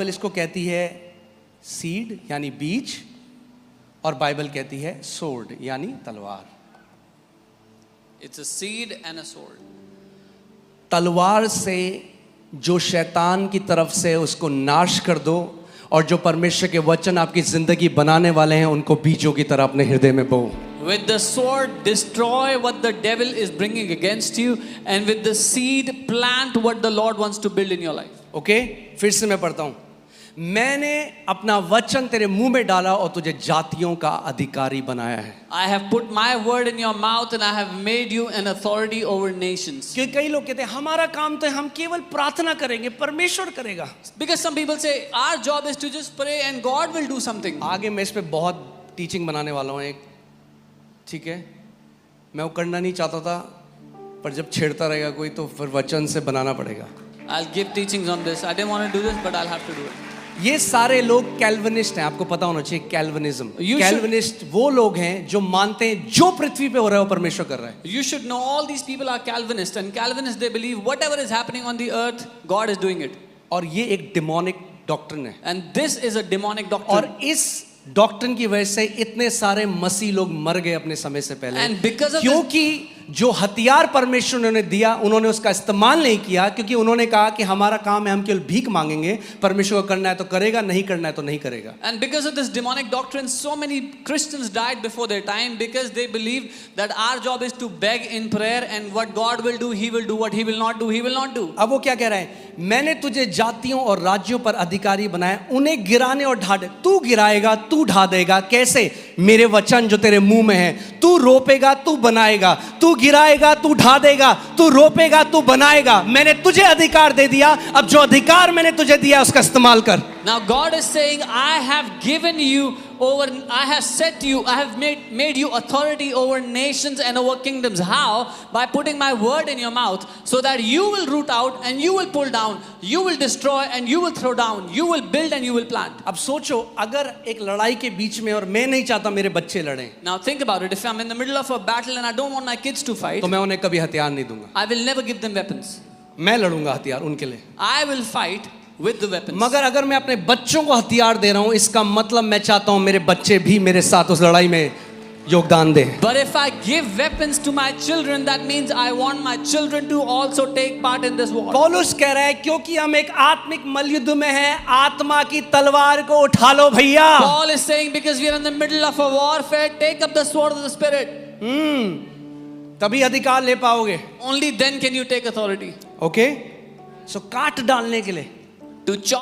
Bible इसको कहती है सीड यानी बीज, और बाइबल कहती है सोर्ड यानी तलवार। It's a seed and a sword. तलवार से जो शैतान की तरफ से उसको नाश कर दो, और जो परमेश्वर के वचन आपकी जिंदगी बनाने वाले हैं उनको बीजों की तरह अपने हृदय में बो। With the sword, destroy what the devil is bringing against you, and with the seed, plant what the Lord wants to build in your life. Okay, फिर से मैं पढ़ता हूं। मैंने अपना वचन तेरे मुंह में डाला और तुझे जातियों का अधिकारी बनाया है। I have put my word in your mouth and I have made you an authority over nations. क्योंकि कई लोग कहते हैं हमारा काम तो है, हम केवल प्रार्थना करेंगे, परमेश्वर करेगा। Because some people say our job is to just pray and God will do something. आगे मैं इस पे बहुत टीचिंग बनाने वाला हूँ एक, ठीक है। मैं वो करना नहीं चाहता था, पर जब छेड़ता रहेगा कोई तो फिर वचन से बनाना पड़ेगा। I'll give teachings on this. I didn't want to do this, but I'll have to do it. ये सारे लोग कैल्विनिस्ट हैं, आपको पता होना चाहिए कैल्विनिज्म। कैल्विनिस्ट वो लोग हैं जो मानते हैं जो पृथ्वी पे हो रहा है वो परमेश्वर कर रहा है। You should know all these people are Calvinists, and Calvinists they believe whatever is happening on the earth, God is doing it. और ये एक डिमोनिक डॉक्ट्रिन है। And this is a demonic doctrine. और इस डॉक्ट्रिन की वजह से इतने सारे मसीह लोग मर गए अपने समय से पहले। And because of क्योंकि जो हथियार परमेश्वर ने दिया उन्होंने उसका इस्तेमाल नहीं किया, क्योंकि उन्होंने कहा कि हमारा काम है, हम केवल भीख मांगेंगे, परमेश्वर को करना है तो करेगा, नहीं करना है तो नहीं करेगा। And because of this demonic doctrine, so many Christians died before their time because they believe that our job is to beg in prayer, and what God will do, He will do. What He will not do, He will not do. अब वो क्या कह रहा है? मैंने तुझे जातियों और राज्यों पर अधिकारी बनाया, उन्हें गिराने और ढा दे। तू गिराएगा, तू ढा देगा। कैसे? मेरे वचन जो तेरे मुंह में है। तू रोपेगा, तू बनाएगा। तू गिराएगा, तू ढा देगा। तू रोपेगा, तू बनाएगा। मैंने तुझे अधिकार दे दिया, अब जो अधिकार मैंने तुझे दिया उसका इस्तेमाल कर। Now God is saying, I have given you over, I have set you, I have made you authority over nations and over kingdoms. How? By putting my word in your mouth, so that you will root out and you will pull down, you will destroy and you will throw down, you will build and you will plant. अब सोचो, अगर एक लड़ाई के बीच में और मैं नहीं चाहता मेरे बच्चे लड़ें, Now think about it. If I'm in the middle of a battle and I don't want my kids to fight, तो मैं उन्हें कभी हथियार नहीं दूंगा। I will never give them weapons. मैं लड़ूंगा हथियार उनके लिए। I will fight with the weapons. मगर अगर मैं अपने बच्चों को हथियार दे रहा हूं, इसका मतलब मैं चाहता हूं मेरे बच्चे भी मेरे साथ उस लड़ाई में योगदान दें। But if I give weapons to my children, that means I want my children to also take part in this war. पौलुस कह रहा है क्योंकि हम एक आत्मिक मल्लयुद्ध में हैं, आत्मा की तलवार को उठा लो भैया। Paul is saying because we are in the middle of a warfare, take up the sword of the spirit. तभी अधिकार ले पाओगे। Only then can you take authority. Okay, so काट डालने के लिए To chop